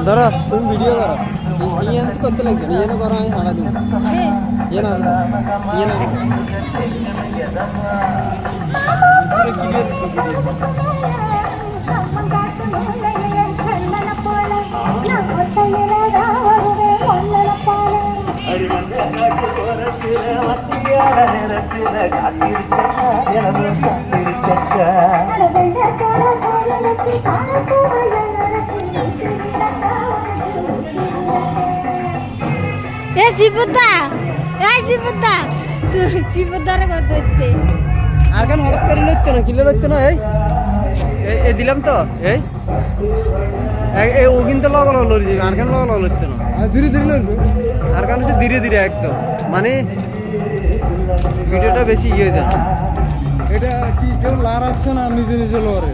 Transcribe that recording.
ধরো তুমি ভিডিও করো ইয়ে তো করতে লাগবে ইয়ে না করো আমি হাঁটা দিব ইয়ে না ইয়ে না আর কেন হঠাৎ করে লইতো না কিলে লইতো না এই দিলাম তো এই ও কিন্তু লগল লড়ি যাবে আর কেন লগল লইতো না ধীরে ধীরে লড়বে আর কেন হচ্ছে ধীরে ধীরে একদম মানে ভিডিওটা বেশি ইয়ে দেয় এটা কি কেউ লাড়াচ্ছে না নিজে নিজে লড়ে